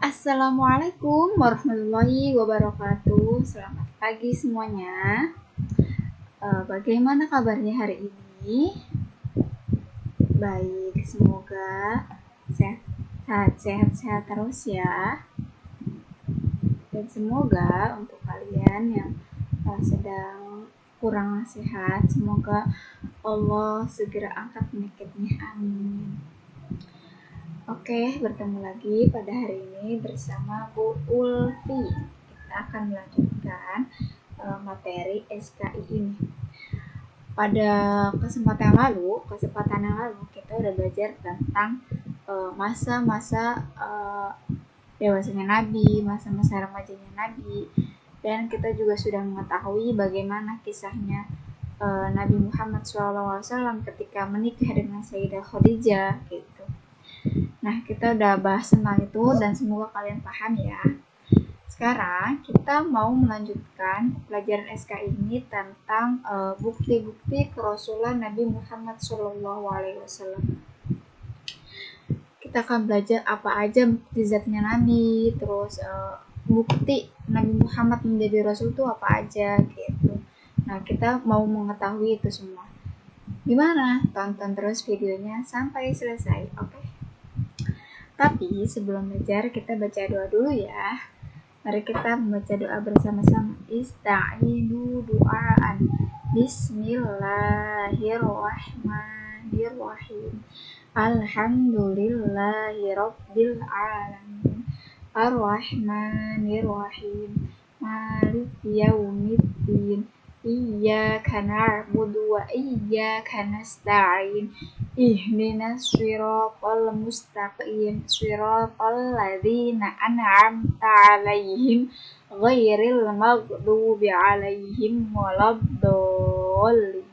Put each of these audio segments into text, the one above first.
Assalamualaikum warahmatullahi wabarakatuh. Selamat pagi semuanya. Bagaimana kabarnya hari ini? Baik, semoga sehat terus ya. Dan semoga untuk kalian yang sedang kurang sehat, semoga Allah segera angkat penyakitnya. Amin. Oke, bertemu lagi pada hari ini bersama Bu Ulfi. Kita akan melanjutkan materi SKI ini. Pada kesempatan yang lalu kita udah belajar tentang masa-masa dewasanya Nabi, masa-masa remajanya Nabi, dan kita juga sudah mengetahui bagaimana kisahnya Nabi Muhammad SAW ketika menikah dengan Sayyidah Khadijah gitu. Nah, kita udah bahas tentang itu dan semoga kalian paham ya. Sekarang kita mau melanjutkan pelajaran SK ini tentang bukti-bukti kerasulan Nabi Muhammad SAW. Kita akan belajar apa aja bukti zatnya Nabi, terus bukti Nabi Muhammad menjadi Rasul itu apa aja gitu. Nah, kita mau mengetahui itu semua. Gimana? Tonton terus videonya sampai selesai, oke? Tapi sebelum belajar kita baca doa dulu ya. Mari kita membaca doa bersama-sama. Ista'inu du'aan. Bismillahirrahmanirrahim. Alhamdulillahi rabbil alamin. Ar-Rahmanirrahim. Maliki yaumiddin. Iyyaka na'budu wa iyyaka nasta'in. Ihdinas siratal mustaqim. Siratal ladzina an'amta 'alaihim ghairil maghdubi 'alaihim waladdallin.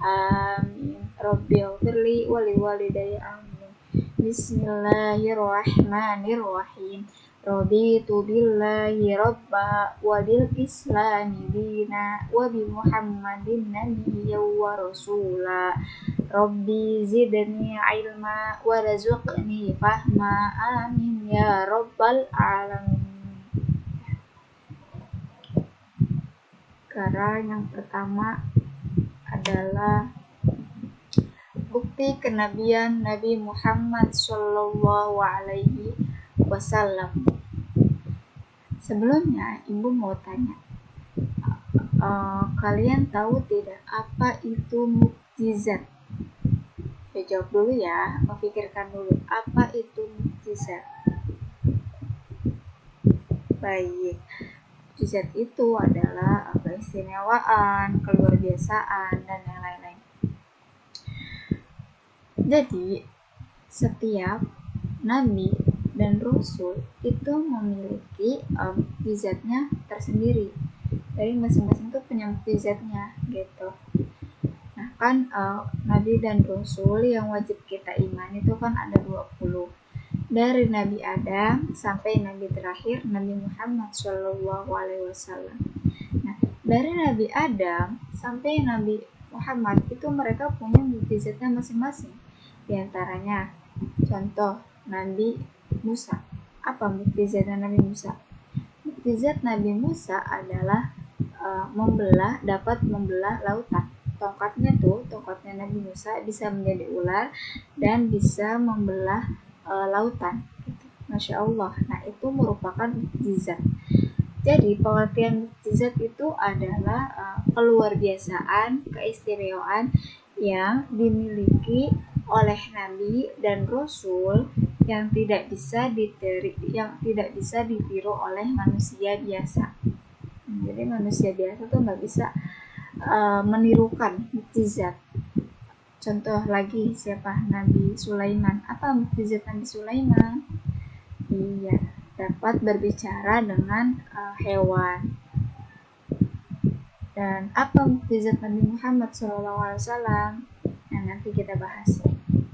Amin. Rabbighfirli wa liwalidayya. Amin. Bismillahirrahmanirrahim. Raditu billahi rabba wa bil islami dina wa bi Muhammadin nabiyya wa rasula. Rabbi zidni ilma wa razuqni fahma. Amin ya rabbal alamin. Sekarang yang pertama adalah bukti kenabian Nabi Muhammad Shallallahu Alaihi Wasallam. Sebelumnya, Ibu mau tanya, kalian tahu tidak apa itu mukjizat? Jawab dulu ya, pikirkan dulu apa itu mukjizat. Baik, mukjizat itu adalah keistimewaan, keluarbiasaan, dan yang lain-lain. Jadi, setiap nabi dan rasul itu memiliki mukjizatnya tersendiri. Jadi masing-masing itu punya mukjizatnya gitu. Nah kan nabi dan rasul yang wajib kita iman itu kan ada 20. Dari Nabi Adam sampai nabi terakhir Nabi Muhammad SAW. Nah, dari Nabi Adam sampai Nabi Muhammad itu mereka punya mukjizatnya masing-masing. Di antaranya contoh Nabi Musa. Apa mukjizat Nabi Musa? Mukjizat Nabi Musa adalah dapat membelah lautan. Tongkatnya Nabi Musa bisa menjadi ular dan bisa membelah lautan. Masya Allah. Nah, itu merupakan mukjizat. Jadi pengertian mukjizat itu adalah keluarbiasaan, keistimewaan yang dimiliki oleh nabi dan rasul yang tidak bisa ditiru oleh manusia biasa. Jadi manusia biasa tuh nggak bisa menirukan mukjizat. Contoh lagi siapa? Nabi Sulaiman. Apa mukjizat Nabi Sulaiman? Iya, dapat berbicara dengan hewan. Dan apa mukjizat Nabi Muhammad SAW? Nah, nanti kita bahas.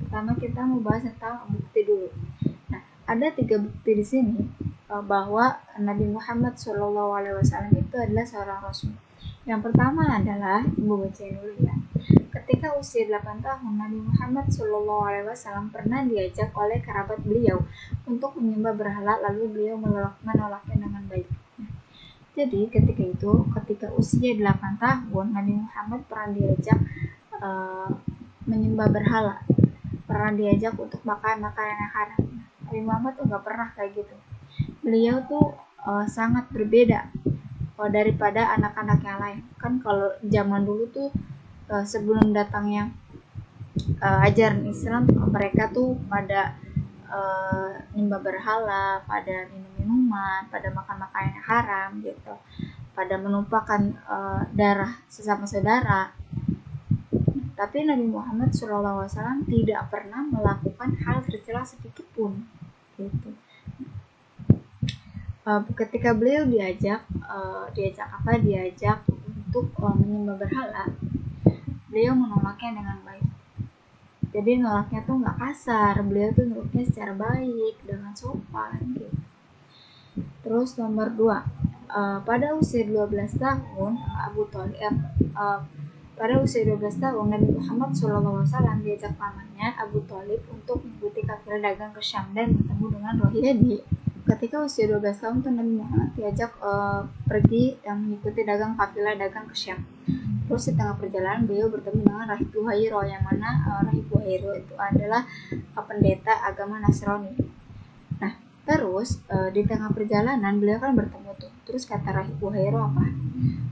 Pertama kita mau bahas tentang bukti dulu. Nah, ada 3 bukti di sini bahwa Nabi Muhammad SAW itu adalah seorang rasul. Yang pertama adalah, Ibu bacain dulu ya. ketika usia 8 tahun, Nabi Muhammad SAW pernah diajak oleh kerabat beliau untuk menyembah berhala, lalu beliau menolaknya dengan baik. Jadi ketika usia 8 tahun, Nabi Muhammad pernah diajak menyembah berhala, pernah diajak untuk makan makanan yang haram. Nabi Muhammad tuh nggak pernah kayak gitu. Beliau tuh sangat berbeda daripada anak-anak yang lain. Kan kalau zaman dulu tuh sebelum datangnya ajaran Islam, mereka tuh pada nyembah berhala, pada minum minuman, pada makan makanan yang haram gitu, pada menumpahkan darah sesama saudara. Tapi Nabi Muhammad SAW tidak pernah melakukan hal tercela sedikit pun gitu. Ketika beliau diajak untuk menyembah berhala, beliau menolaknya dengan baik. Jadi nolaknya tuh nggak kasar, beliau tuh nolaknya secara baik, dengan sopan gitu. Terus nomor 2, pada usia 12 tahun Nabi Muhammad SAW diajak pamannya Abu Thalib untuk mengikuti kafilah dagang ke Syam dan bertemu dengan Rohib. Jadi ketika usia 12 tahun tuh Nabi Muhammad diajak pergi dan mengikuti kafilah dagang ke Syam. Terus di tengah perjalanan beliau bertemu dengan Rahib Buhairo, yang mana Rahib Buhairo itu adalah pendeta agama Nasrani. Nah, terus di tengah perjalanan beliau kan bertemu tuh. Terus kata Rahib Buhairo apa?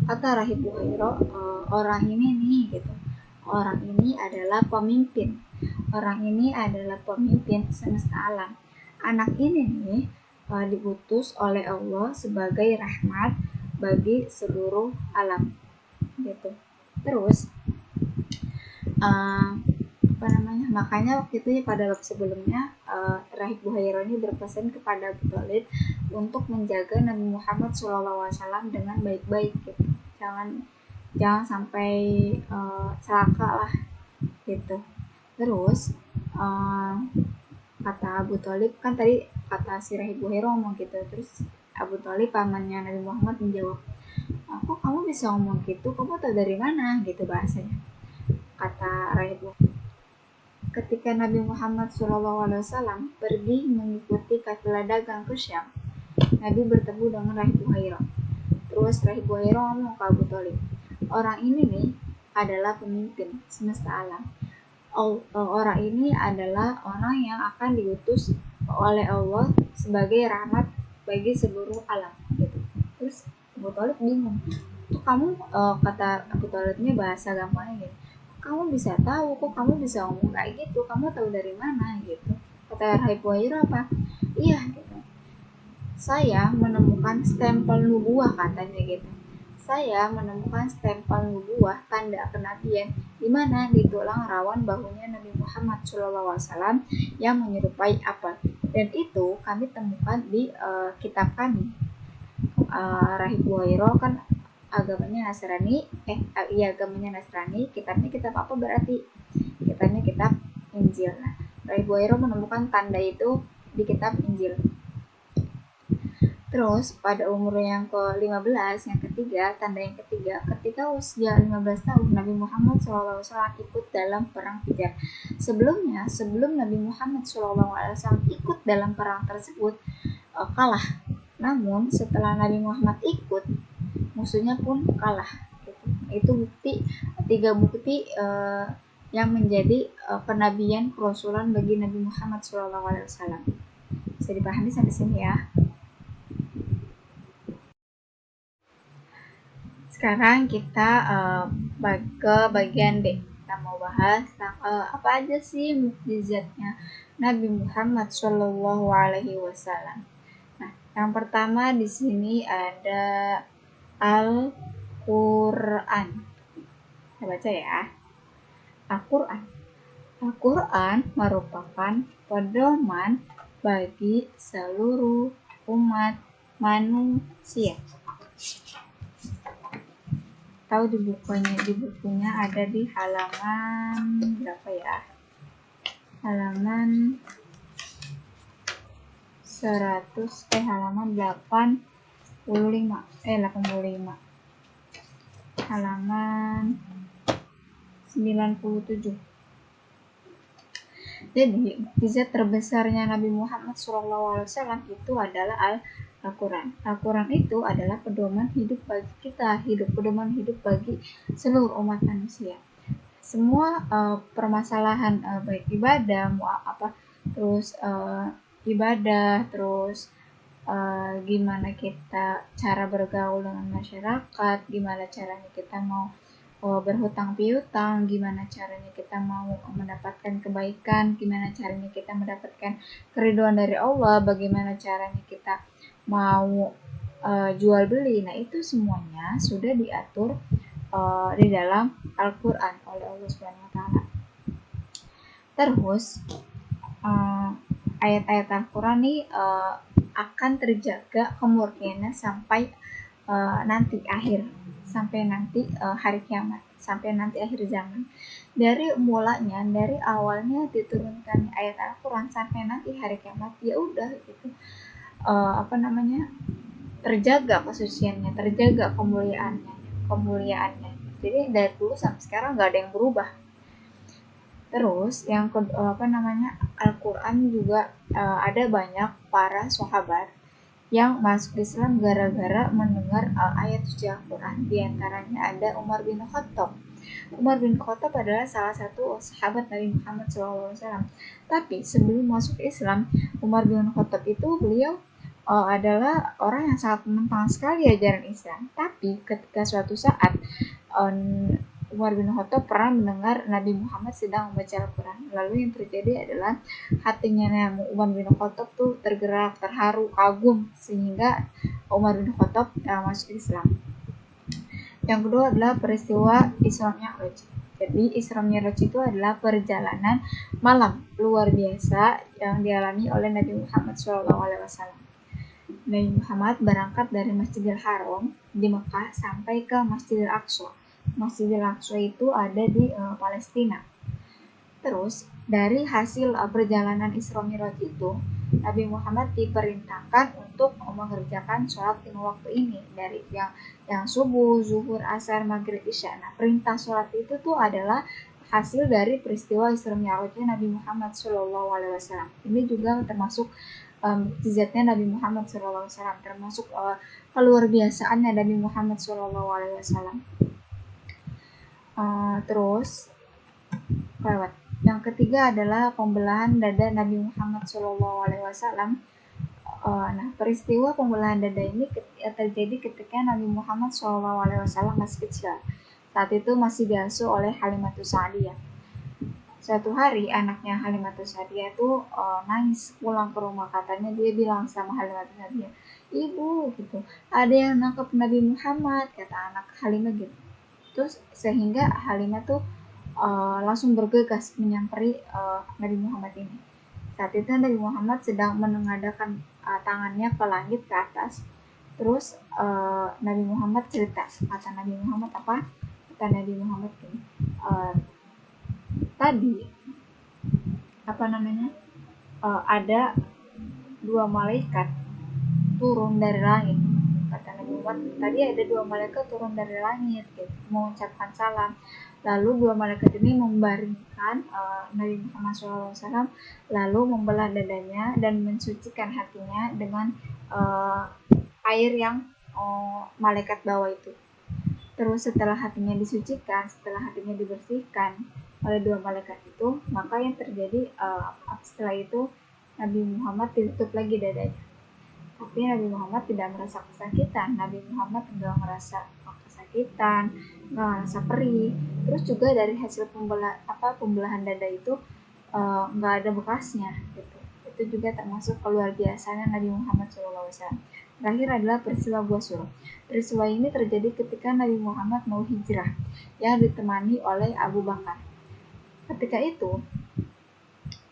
Kata Rahib Buhairo, orang ini nih gitu. Orang ini adalah pemimpin. Orang ini adalah pemimpin semesta alam. Anak ini nih diutus oleh Allah sebagai rahmat bagi seluruh alam. Gitu. Terus makanya waktu itu pada bab sebelumnya Rahib Buhairo ini berpesan kepada Abu Thalib untuk menjaga Nabi Muhammad SAW dengan baik-baik gitu. Jangan sampai celaka lah gitu. Terus kata Abu Thalib, kan tadi kata si Rahib Buhairo ngomong gitu, terus Abu Thalib pamannya Nabi Muhammad menjawab, kok kamu bisa ngomong gitu, kamu tahu dari mana gitu bahasanya. Kata Rahib, ketika Nabi Muhammad SAW pergi mengikuti kafilah dagang ke Syam, Nabi bertemu dengan Rahib Buhairo. Terus Rahib Buhairo ngomong ke Abu Thalib, orang ini nih adalah pemimpin semesta alam. Orang ini adalah orang yang akan diutus oleh Allah sebagai rahmat bagi seluruh alam gitu. Terus Abu Thalib bingung, tuh kamu kata Abu Thalibnya bahasa gampangnya gitu, kamu bisa tahu, kok kamu bisa ngomong kayak gitu, kamu tahu dari mana gitu. Kata Rahib Buhairo apa? Iya gitu, saya menemukan stempel nubuah, katanya gitu. Saya menemukan stempel nubuah, tanda kenabian, di mana di tulang rawan bahunya Nabi Muhammad SAW yang menyerupai apel. Dan itu kami temukan di kitab kami. Rahib Buhairo kan agamanya Nasrani, kitabnya kitab apa berarti? Kitabnya kitab Injil. Nah, Rahib Buhairo menemukan tanda itu di kitab Injil. Terus pada umur yang ke-15, tanda yang ketiga, ketika usia 15 tahun Nabi Muhammad SAW ikut dalam perang Badar. Sebelum Nabi Muhammad SAW ikut dalam perang tersebut kalah. Namun setelah Nabi Muhammad ikut, musuhnya pun kalah. Itu tiga bukti yang menjadi kenabian kerasulan bagi Nabi Muhammad SAW. Bisa dipahami sampai sini ya. Sekarang kita ke bagian B. Kita mau bahas apa aja sih mukjizatnya Nabi Muhammad SAW. Nah, yang pertama di sini ada Al-Quran. Kita baca ya. Al-Quran merupakan pedoman bagi seluruh umat manusia. Tahu di bukunya ada di halaman berapa ya? Halaman 85. Halaman 97. Jadi mukjizat terbesarnya Nabi Muhammad SAW itu adalah Al-Quran. Al-Quran itu adalah pedoman hidup bagi kita, pedoman hidup bagi seluruh umat manusia. Semua permasalahan baik ibadah, terus ibadah, terus gimana kita cara bergaul dengan masyarakat, gimana caranya kita mau berhutang piutang, gimana caranya kita mau mendapatkan kebaikan, gimana caranya kita mendapatkan keridhaan dari Allah, bagaimana caranya kita mau jual beli. Nah, itu semuanya sudah diatur di dalam Al-Quran oleh Allah Subhanahu wa Ta'ala. Terus ayat-ayat Al-Quran ini akan terjaga kemurniannya sampai nanti hari kiamat, sampai nanti akhir zaman. Dari awalnya diturunkan ayat Al-Quran sampai nanti hari kiamat, ya udah gitu, terjaga kesuciannya, terjaga kemuliaannya. Jadi dari dulu sampai sekarang nggak ada yang berubah. Terus yang Al-Quran juga ada banyak para sahabat yang masuk Islam gara-gara mendengar ayat suci Al-Quran. Di antaranya ada Umar bin Khattab. Umar bin Khattab adalah salah satu sahabat Nabi Muhammad SAW. Tapi sebelum masuk Islam, Umar bin Khattab itu beliau adalah orang yang sangat menentang sekali ajaran Islam. Tapi ketika suatu saat Umar bin Khattab pernah mendengar Nabi Muhammad sedang membaca Al-Quran. Lalu yang terjadi adalah hatinya Umar bin Khattab tuh tergerak, terharu, kagum, sehingga Umar bin Khattab masuk Islam. Yang kedua adalah peristiwa Isra Mi'raj. Jadi Isra Mi'raj itu adalah perjalanan malam luar biasa yang dialami oleh Nabi Muhammad SAW. Nabi Muhammad berangkat dari Masjidil Haram di Mekah sampai ke Masjidil Aqsa. Masjidil Aqsa itu ada di Palestina. Terus dari hasil perjalanan Isra Mi'raj itu, Nabi Muhammad diperintahkan untuk mengerjakan sholat 5 waktu ini, dari yang subuh, zuhur, asar, maghrib, isya. Nah, perintah sholat itu tuh adalah hasil dari peristiwa Isra Mi'rajnya Nabi Muhammad SAW. Ini juga termasuk mukjizatnya Nabi Muhammad SAW, termasuk keluar biasaannya Nabi Muhammad SAW. Terus yang ketiga adalah pembelahan dada Nabi Muhammad SAW. Nah, peristiwa pembelahan dada ini terjadi ketika Nabi Muhammad SAW masih kecil. Saat itu masih diasuh oleh Halimatus Sa'diyah. Suatu hari anaknya Halimatus Sa'diyah itu nangis pulang ke rumah. Katanya dia bilang sama Halimatus Sa'diyah, "Ibu, gitu, ada yang nangkep Nabi Muhammad," kata anak Halimah gitu. Terus sehingga Halimah tuh langsung bergegas menyamperin Nabi Muhammad ini. Saat itu Nabi Muhammad sedang menengadahkan tangannya ke langit, ke atas. Terus Nabi Muhammad cerita. Kata Nabi Muhammad apa? Kata Nabi Muhammad ini, tadi ada 2 malaikat turun dari langit. Kata Nabi Muhammad, tadi ada 2 malaikat turun dari langit gitu, mengucapkan salam. Lalu 2 malaikat ini membaringkan Nabi Muhammad SAW, lalu membelah dadanya dan mensucikan hatinya dengan air yang malaikat bawa itu. Terus setelah hatinya disucikan, setelah hatinya dibersihkan oleh 2 malaikat itu, maka yang terjadi setelah itu Nabi Muhammad ditutup lagi dadanya. Tapi Nabi Muhammad tidak merasa kesakitan. Nabi Muhammad tidak merasa kesakitan, nggak merasa perih. Terus juga dari hasil pembelahan dada itu nggak ada bekasnya gitu. Itu juga termasuk keluar biasanya Nabi Muhammad SAW. Terakhir adalah peristiwa Gua Sur. Peristiwa ini terjadi ketika Nabi Muhammad mau hijrah yang ditemani oleh Abu Bakar. Ketika itu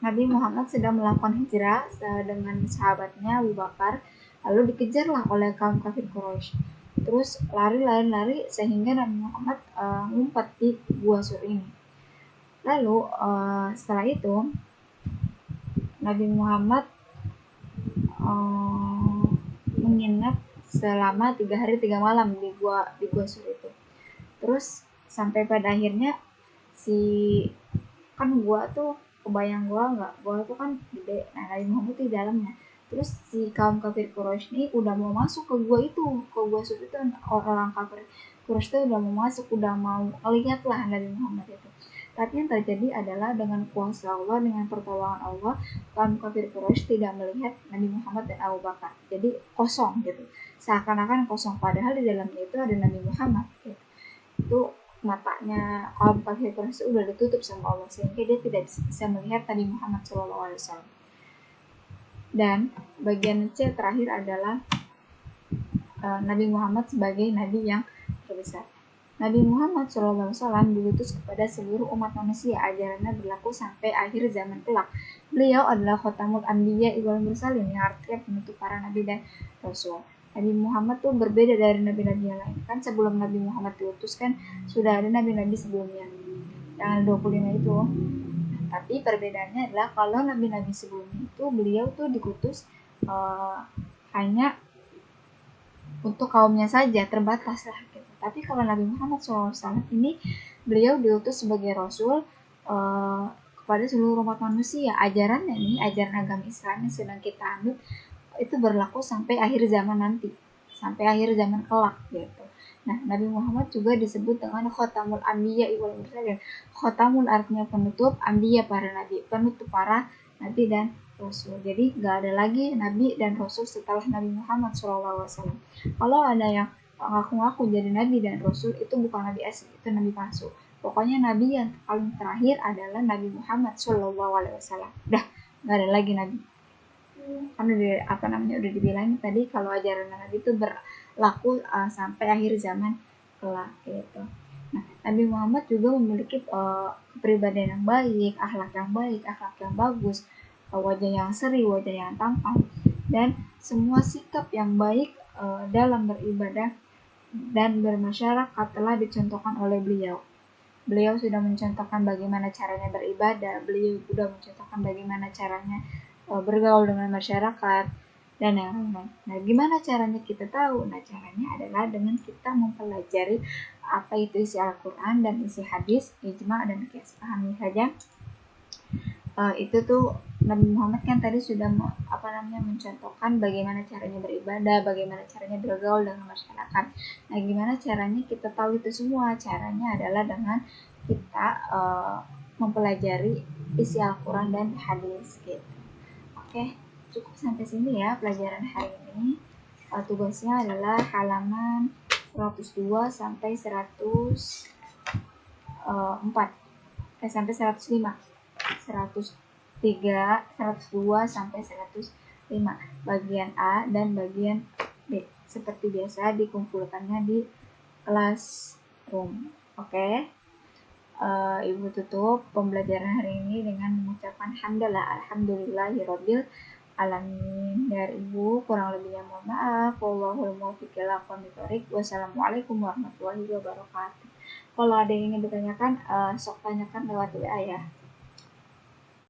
Nabi Muhammad sedang melakukan hijrah dengan sahabatnya Abu Bakar, lalu dikejarlah oleh kaum kafir Quraisy. Terus lari sehingga Nabi Muhammad ngumpet di Gua Sur ini. Lalu setelah itu Nabi Muhammad menginap selama 3 hari 3 malam di Gua Sur itu. Terus sampai pada akhirnya si kan gua tuh kebayang gua tuh kan gede, nah Nabi Muhammad tuh di dalamnya. Terus si kaum kafir Quraisy ini udah mau masuk ke gua itu, ke gua itu orang kafir Quraisy tuh udah mau masuk, udah mau lihat lah Nabi Muhammad itu. Tapi yang terjadi adalah dengan kuasa Allah, dengan pertolongan Allah, kaum kafir Quraisy tidak melihat Nabi Muhammad dan Abu Bakar. Jadi kosong gitu, seakan-akan kosong, padahal di dalamnya itu ada Nabi Muhammad gitu. Itu matanya kaum kafir Quraisy udah ditutup sama Allah, sehingga dia tidak bisa melihat Nabi Muhammad SAW. Dan bagian C terakhir adalah Nabi Muhammad sebagai Nabi yang terbesar. Nabi Muhammad SAW diutus kepada seluruh umat manusia. Ajarannya berlaku sampai akhir zaman kelak. Beliau adalah khotamul anbiya wal mursalin, yang artinya penutup para nabi dan rasul. Nabi Muhammad tuh berbeda dari nabi-nabi yang lain. Kan sebelum Nabi Muhammad diutus kan sudah ada nabi-nabi sebelumnya. Tanggal 25 itu. Tapi perbedaannya adalah kalau nabi-nabi sebelumnya itu beliau tuh diutus hanya untuk kaumnya saja, terbatas lah gitu. Tapi kalau Nabi Muhammad SAW ini beliau diutus sebagai Rasul kepada seluruh umat manusia. Ajarannya nih, ajaran agama Islam yang sedang kita anut itu berlaku sampai akhir zaman nanti, sampai akhir zaman kelak gitu. Nah, Nabi Muhammad juga disebut dengan khotamul anbiya wal mursalin. Khotamul artinya penutup, anbiya para nabi, penutup para nabi dan rasul. Jadi nggak ada lagi nabi dan rasul setelah Nabi Muhammad SAW. Kalau ada yang ngaku-ngaku jadi nabi dan rasul, itu bukan nabi asli, itu nabi palsu. Pokoknya nabi yang paling terakhir adalah Nabi Muhammad SAW. Dah, nggak ada lagi nabi. Kan udah dibilangin tadi kalau ajaran nabi itu berlaku sampai akhir zaman kelak gitu. Nah, Nabi Muhammad juga memiliki kepribadian yang baik, akhlak yang bagus, wajah yang seri, wajah yang tampan, dan semua sikap yang baik dalam beribadah dan bermasyarakat telah dicontohkan oleh beliau. Beliau sudah mencontohkan bagaimana caranya beribadah, beliau sudah mencontohkan bagaimana caranya bergaul dengan masyarakat dan yang lain-lain. Nah, gimana caranya kita tahu? Nah, caranya adalah dengan kita mempelajari apa itu isi Al-Quran dan isi hadis, ijma dan qiyas. Pahami saja. Itu tuh Nabi Muhammad kan tadi sudah mencontohkan bagaimana caranya beribadah, bagaimana caranya bergaul dengan masyarakat. Nah, gimana caranya kita tahu itu semua? Caranya adalah dengan kita mempelajari isi Al-Quran dan hadis gitu. Oke, cukup sampai sini ya pelajaran hari ini. Tugasnya adalah halaman 102 sampai 104 sampai 105, 103, 102 sampai 105 bagian A dan bagian B. Seperti biasa dikumpulkannya di classroom. Oke. Ibu tutup pembelajaran hari ini dengan mengucapkan alhamdulillahirabbil alamin. Dari Ibu kurang lebihnya mohon maaf. Wallahul muwaffiq ila aqwamit thoriq. Wassalamualaikum warahmatullahi wabarakatuh. Kalau ada yang ingin ditanyakan, sok tanyakan lewat WA ya.